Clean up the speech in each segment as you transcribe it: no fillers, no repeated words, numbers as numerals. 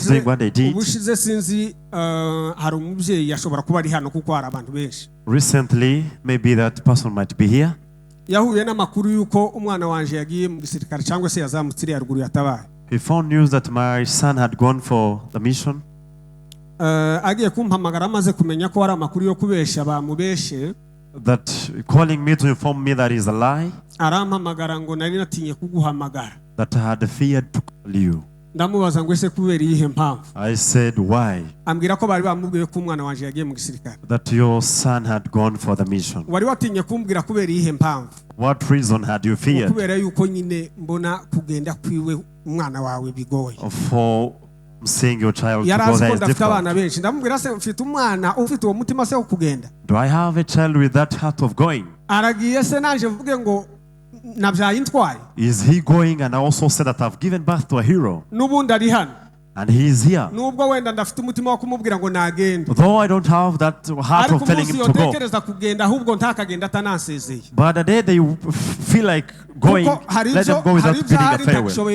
doing what they did. Ubushize sinzi hari umubyeyi yashobora kuba ari hano kuko hari abantu benshi. Recently, maybe that person might be here. Yahuye n'amakuru yuko umwana wanje yagiye mu gisirikare cyangwa se yazamutse iri haruguru yatabaye. He found news that my son had gone for the mission. Agiye kumpamagara amaze kumenya ko hari amakuru yo kubesha bamubeshe. That calling me to inform me that is a lie. Arampamagara ngo nari natinye kuguhamagara. That I had feared to call you. Ndamubaza ngo ese kubera iyihe mpamvu? I said why? Ambwira ko bari bamubwiye ko umwana wanje yagiye mu gisirikare. That your son had gone for the mission. Wari watinye kumbwira kubera iyihe mpamvu? What reason had you feared? Kubera yuko nyine mbona kugenda kwiwe umwana wawe bigoye. For seeing your child to go there is difficult. Ndamubwira se mfite umwana ufite uwo mutima se wo kugenda. Do I have a child with that heart of going? Aragiye se naje mvuge ngo nabyaye intwaye. Is he going? And I also said that I've given birth to a hero. Nubundi ari hano. And he is here. Nubwo wenda ndafite umutima wo kumubwira ngo nagende. Though I don't have that heart of telling him to go. Tekereza kugenda ahubwo ntakagenda atanansezeye. But the day they feel like going, let them go without bidding a farewell.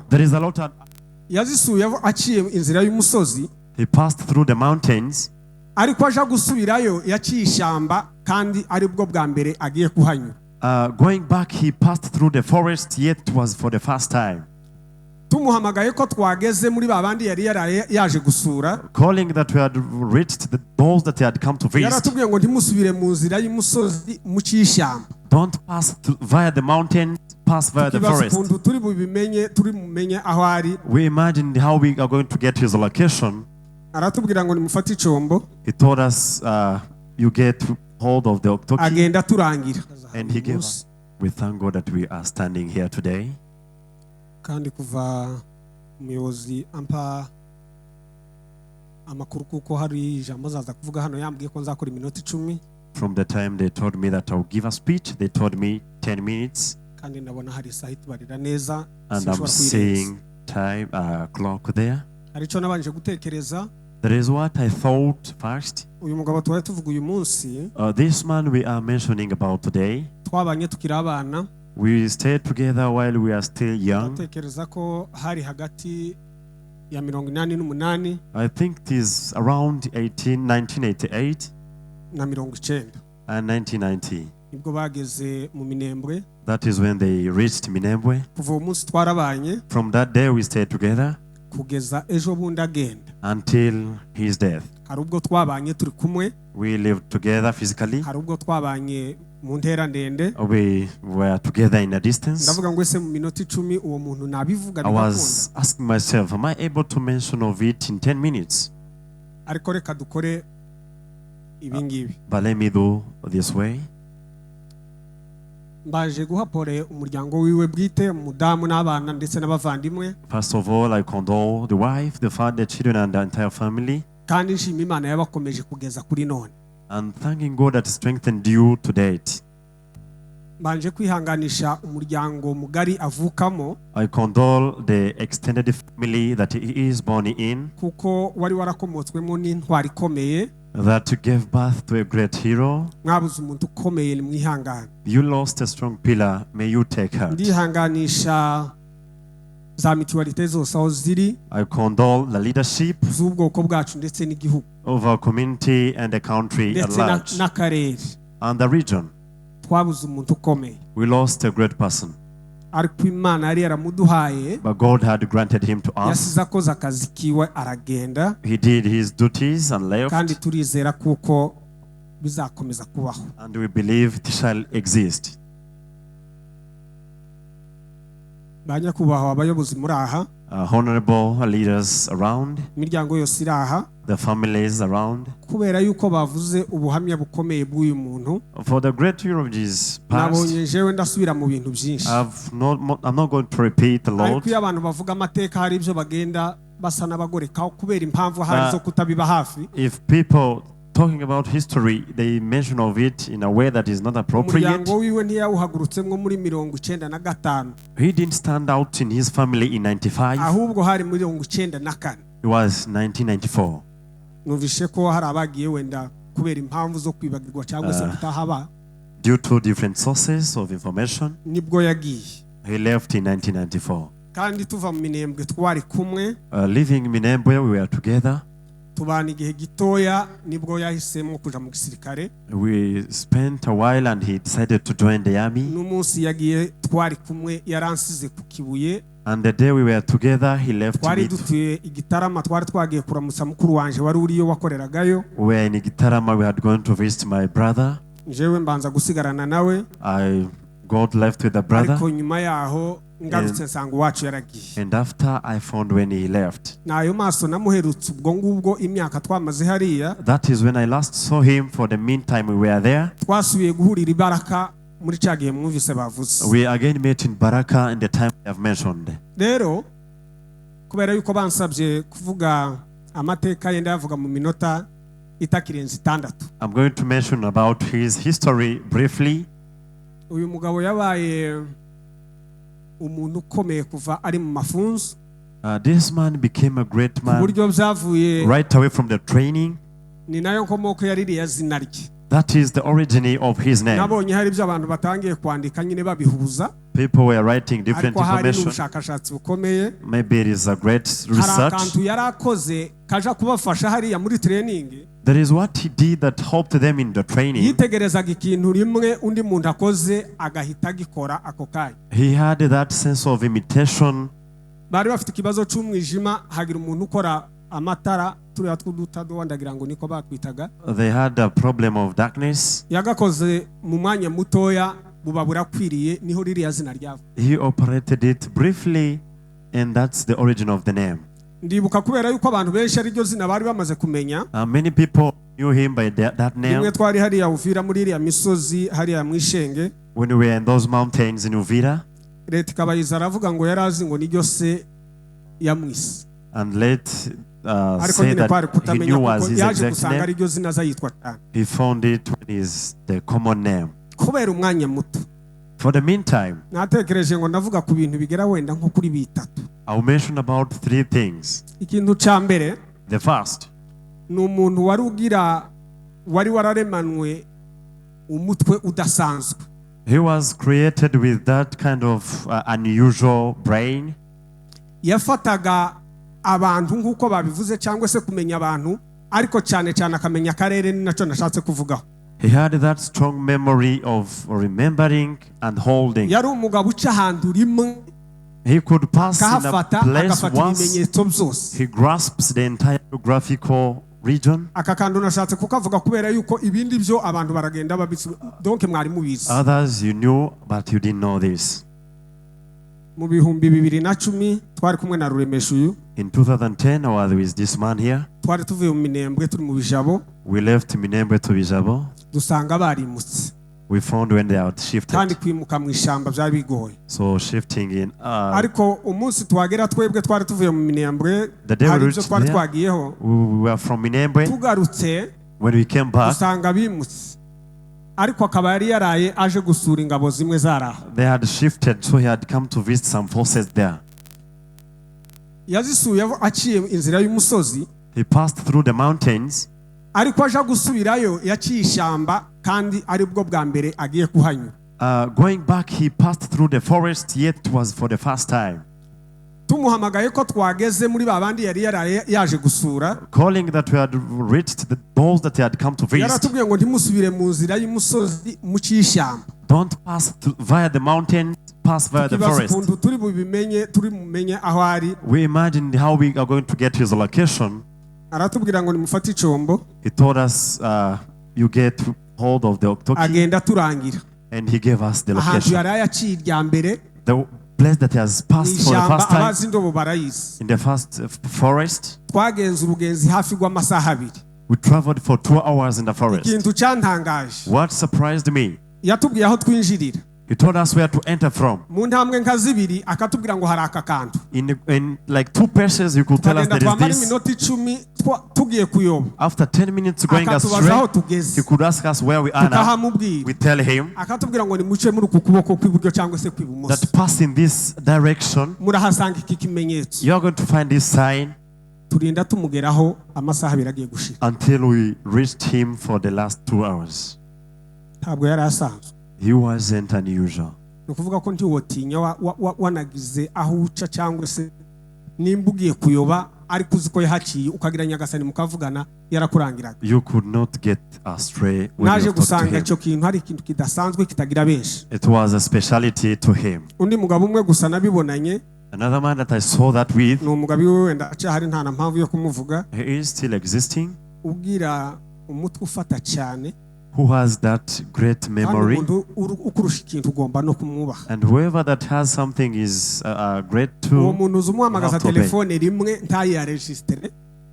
There is a lot of... Yazisuye aciye inzira y'umusozi. He passed through the mountains. Ariko aje gusubirayo yaciye ishyamba kandi ari bwo bwa mbere agiye kuhanyura. Going back, he passed through the forest, yet it was for the first time. Tumuhamagaye ko twageze muri babandi yari yaje gusura. Calling that we had reached those that he had come to visit. Yaratubwiye ngo ntimusubire mu nzira y'umusozi mu cy'ishyamba. Don't pass via the mountains, pass via the forest. We imagined how we are going to get his location. He told us, you get hold of the walkie-talkie. And he gave us. We thank God that we are standing here today. Kandi kuva umuyobozi ampa amakuru kuko hari ijambo zaza kuvuga hano yambwiye ko nzakora iminota 10. From the time they told me that I'll give a speech, they told me 10 minutes. Kandi ndabona hari site barira neza. And I'm seeing time clock there. Arico nabanje gutekereza. That is what I thought first. Uyu mugabo twari tuvuga uyu munsi. This man we are mentioning about today. Twabanye tukira abana. We stayed together while we are still young. Tekereza ko hari hagati ya 88. I think it is around 1988 na 90 and 1990. Nibwo bageze mu Minembwe. That is when they reached Minembwe. Kuva umunsi twarabanye. From that day we stayed together. Kugeza ejo bundi agenda. Until his death. Hari ubwo twabanye turi kumwe. We lived together physically. Hari ubwo twabanye mu ntera ndende. We were together in a distance. Ndavuga ngo ese mu minota 10 uwo muntu nabivuga I was asking myself, am I able to mention of it in 10 minutes? Ariko reka dukore ibingibi. But let me do this way. Mbaje guhapore umuryango wiwe bwite umudamu n'abana ndetse n'abavandimwe. First of all, I condole the wife, the father, the children and the entire family. Kandi nshima Imana yabakomeje kugeza kuri none. And thanking God that strengthened you to date. Mbanje kwihanganisha umuryango mugari avukamo. I condole the extended family that he is born in. Kuko wari warakomotswemo n'intwari ikomeye. That gave birth to a great hero. Mwabuze umuntu ukomeye mwihangana. You lost a strong pillar, may you take heart. Ndihanganisha za mituwalite zose aho ziri. I condole the leadership z'ubwoko bwacu ndetse n'igihugu. Of our community and the country at large. N'akarere. And the region. Twabuze umuntu ukomeye. We lost a great person. Ariko Imana yari yaramuduhaye. But God had granted him to us. Yasize akoze akazi kiwe aragenda. He did his duties and left. Kandi turizera kuko bizakomeza kubaho. And we believe it shall exist. Banyakubahwa abayobozi muri aha. Honorable leaders around. Imiryango yose iri aha. The families around. Kubera yuko bavuze ubuhamya bukomeye bw'uyu muntu. For the great hero of his past. Nabonye jewe ndasubira mu bintu byinshi. I'm not going to repeat a lot. Ariko iyo abantu bavuga amateka hari ibyo bagenda basa n'abagorekaho kubera impamvu hari zo kutabiba hafi. If people talking about history, they mention of it in a way that is not appropriate. He didn't stand out in his family in 95. It was 1994. Due to different sources of information, he left in 1994. kandi tuva mu Minembwe twari kumwe. Living in Minembwe, we were together. Tubana igihe gitoya nibwo yahisemo kuja mu gisirikare. We spent a while and he decided to join the army. N'umunsi yagiye twari kumwe yaransize ku Kibuye. And the day we were together, he left to meet. Dutuye Igitarama twari twagiye kuramutsa mukuru wanje wari uriyo wakoreragayo. We were in Igitarama, we had gone to visit my brother. Jewe mbanza gusigarana nawe. I got left with the brother. Ariko nyuma yaho ngarutse nsanga wacu yaragiye. And after I found when he left. Nayo maso namuherutse ubwo ngubwo imyaka twamaze hariya. That is when I last saw him. For the meantime we were there. Twasubiye guhurira Ibaraka muri cyagiye mwumvise bavuze. We again met in Baraka in the time I have mentioned. Rero kubera yuko bansabye kuvuga amateka yenda yavuga mu minota itakirenze 6. I'm going to mention about his history briefly. Uyu mugabo yabaye umuntu ukomeye kuva ari mu mafunzo. This man became a great man Uburyo byavuye right away from the training. Ni nayo nkomoko yaririya zina rye. That is the origin of his name. Nabonye hari ibyo abantu batangiye kwandika nyine babihuza. People were writing different information. Ubushakashatsi bukomeye. Maybe it is a great research. Akantu yarakoze kaja kubafasha hariya muri training. There is what he did that helped them in the training. Yitegerezaga ikintu rimwe undi muntu akoze agahita gikora ako kanya. He had that sense of imitation. Bari bafite ikibazo cy'umwijima hagira umuntu ukora amatara turiya tw'udutado ndagira ngo niko bakwitaga. They had a problem of darkness. Yagakoze mu mwanya mutoya buba burakwiriye niho ririya zina ryava. He operated it briefly and that's the origin of the name. Ndibuka kubera yuko abantu benshi ari ryo zina bari bamaze kumenya. Many people knew him by that name. Nimwe twari hariya Uvira muri iriya misozi hariya mwishenge. When we were in those mountains in Uvira. Leta kabayiza aravuga ngo yarazi ngo niryo se yamwise. And let say that he knew was his exact name. He found it when is the common name. Kubera umwanya muto. For the meantime, natekereje ngo ndavuga ku bintu bigera wenda nko kuri bitatu. I'll mention about 3 things. Ikintu ca mbere, the first, ni umuntu wari wararemanwe umutwe udasanzwe. He was created with that kind of unusual brain. Yafataga abantu nkuko babivuze cyangwa se kumenya abantu ariko cyane cyane akamenya akarere ni naco nashatse kuvugaho. He had that strong memory of remembering and holding. Yari umugabo uca ahantu rimwe. He could pass in a place once. He grasps the entire geographical region. Akakandu nashatse kukavuga kubera yuko ibindi byo abantu baragenda babitse donc mwari mubizi. Others you knew but you didn't know this. Mu bihumbi 2010 twari kumwe na Ruremesha uyu. In 2010 I was with this man here. Twari tuvuye mu Minembwe turi mu Bijabo. We left Minembwe to Bijabo. Dusanga barimutse. We found when they had shifted. Kandi kwimuka mu ishamba byari bigoye. So shifting in ariko umunsi twagera twebwe twari tuvuye mu Minembwe hari byo twari twagiyeho. We were from Minembwe. Tugarutse when we came back dusanga bimutse. Ariko akaba yari yaraye aje gusura ingabo zimwe zaraha. They had shifted, so he had come to visit some forces there. Yazisuye aciye inzira y'umusozi. He passed through the mountains. Ariko aje gusubirayo yaciye ishamba kandi ari bwo bwa mbere agiye kuhanyura. Going back he passed through the forest, yet it was for the first time. Tumuhamagaye ko twageze muri babandi yari yaje gusura. Calling that we had reached those that he had come to visit. Yaratubwiye ngo ntimusubire mu nzira y'umusozi mu cy'ishyamba. Don't pass via the mountain, pass via the forest. We imagined how we are going to get his location. Aratubwira ngo nimufate icombo. He told us you get hold of the oktoki. Agenda turangira. And he gave us the location. Ahantu yari yaciye irya mbere. The place that he has passed for the first time in the first forest. We traveled for 2 hours in the forest. What surprised me, he told us where to enter from. In like 2 paces, you could tell us there is this. After 10 minutes going astray, he could ask us where we are now. We tell him that pass in this direction. You are going to find this sign. Until we reached him for the last 2 hours. He wasn't unusual. nukuvuga ko ntiwotinya wanagize aho uca cyangwa se nimba ugiye kuyoba ariko uziko yahaciye ukagira nyagasani mukavugana yarakurangiraga. You could not get astray when naje you talked to gusanga him. cyo kintu hari ikintu kidasanzwe kitagira benshi. It was a speciality to him. Undi mugabo umwe gusa nabibonanye. Another man that I saw that with, no mugabo we wenda hari nta mpamvu yo kumuvuga. He is still existing. Ugira umutwe ufata cyane. Who has that great memory, and whoever that has something is great too.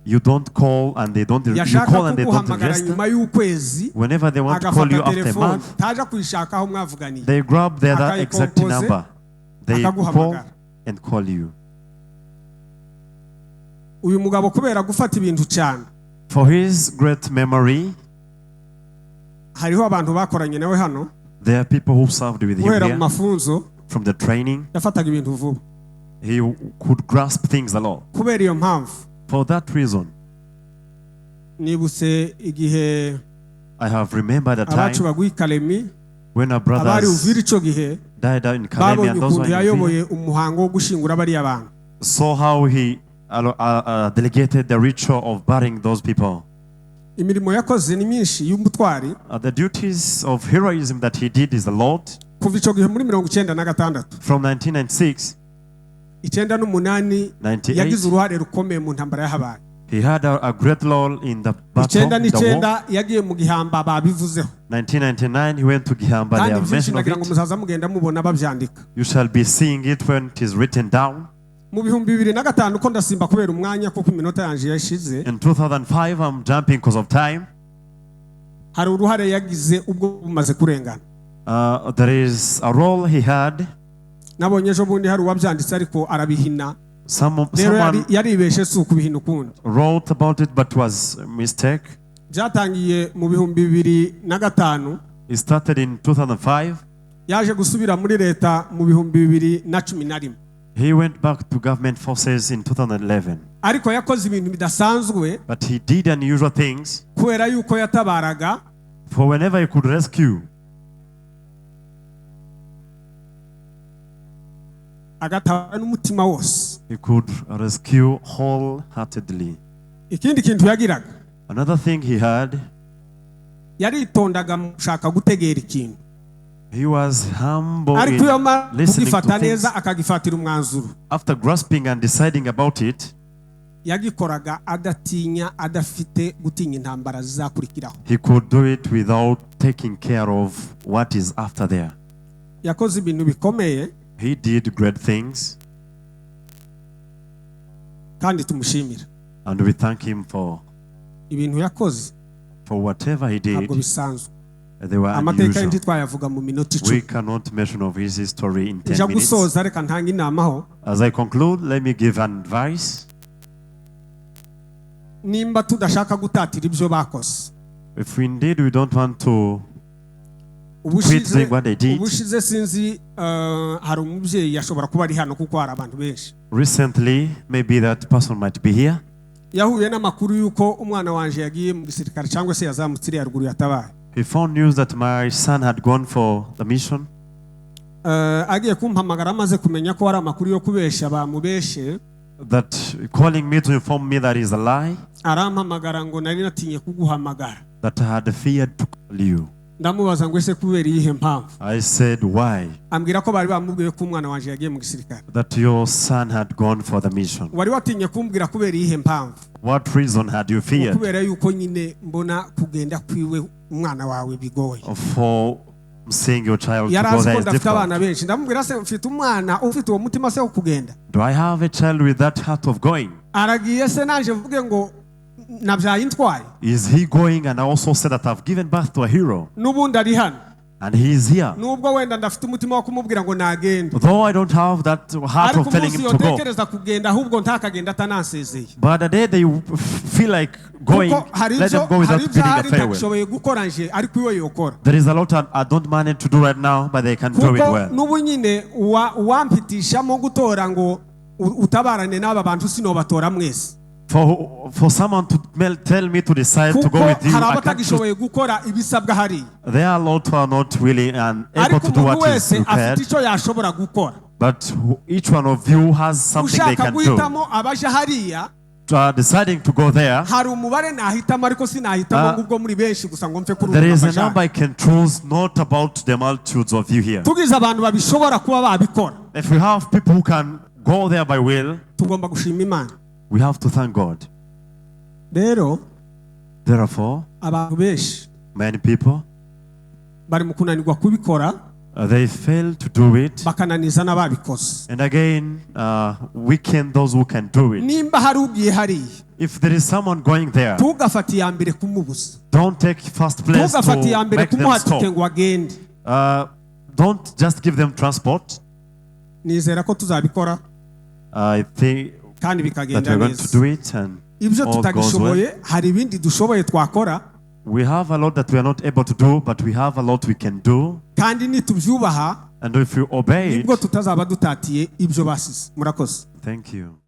You don't call and they don't, you call and they don't register. Whenever they want to call you after a month, they grab the other exact number, they call and call you. For his great memory, there are people who served with him here. From the training, he could grasp things a lot. For that reason, I have remembered a time when our brothers died in Kamenge and those who were in saw how he delegated the ritual of burying those people. The duties of heroism that he did is a lot. From 1996, 98, he had a great role in the battle, the war. 1999, he went to Gihamba. They have mentioned of it. You shall be seeing it when it is written down. In 2005, I'm jumping because of time. There is a role he had. Someone wrote about it, but was a mistake. It started in 2005. He went back to government forces in 2011. But he did unusual things. For whenever he could rescue, he could rescue wholeheartedly. Another thing he had, he was humble in listening to things. After grasping and deciding about it, he could do it without taking care of what is after there. He did great things, and we thank him for whatever he did. They were unusual. We cannot mention of his history in 10 minutes. As I conclude, let me give an advice. If indeed we don't want to quit doing what they did, recently, maybe that person might be here. He found news that my son had gone for the mission. That calling me to inform me that is a lie. That I had feared to call you. I said, why? That your son had gone for the mission. What reason had you feared? For seeing your child to go there is difficult. Do I have a child with that heart of going? Is he going? And I also said that I've given birth to a hero. And he is here. Though I don't have that heart of telling him to go. But the day they feel like going, let them go without bidding a farewell. There is a lot I don't manage to do right now, but they can do it well. For someone to tell me to decide to go with you, I can't choose. There are a lot who are not willing and able to do what is required. But each one of you has something they can do. Deciding to go there, there is a number I can choose, not about the multitudes of you here. If we have people who can go there by will, we have to thank God. Therefore, many people, they fail to do it, and again weaken those who can do it. If there is someone going there, don't take first place to make them stop. Don't just give them transport. I think that we're going to do it, and all goes well. We have a lot that we are not able to do, but we have a lot we can do. And if you obey it, thank you.